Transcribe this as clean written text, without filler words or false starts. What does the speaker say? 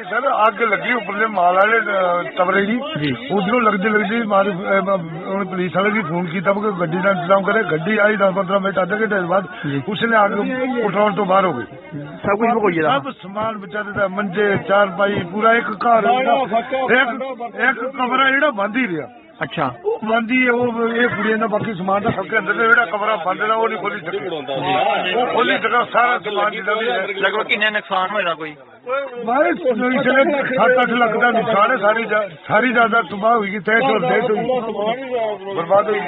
Sir अग लगी उपरले माल वाले कमरे की उधरों लगती पुलिस वाले भी फोन किया गड्डी का इंतजाम करे। गड्डी आई 10-15 मिनट आधे घंटे बाद उसने अग पेट्रोल तो बाहर हो गई। सब समान बेचारे का मंजे चारपाई पूरा एक घर एक कमरा जो बंद ही रहा। अच्छा बंद ही ये कुड़िया का बाकी समान का सबके अंदर जो कमरा बंद रहा वो नहीं खोली सके। खोली सका सारा समान लगभग किन्ने नुकसान होया कोई 7-8 लाख का नुकसान है। सारी ज्यादा तबाह हुई, तय हुई, बर्बाद हुई।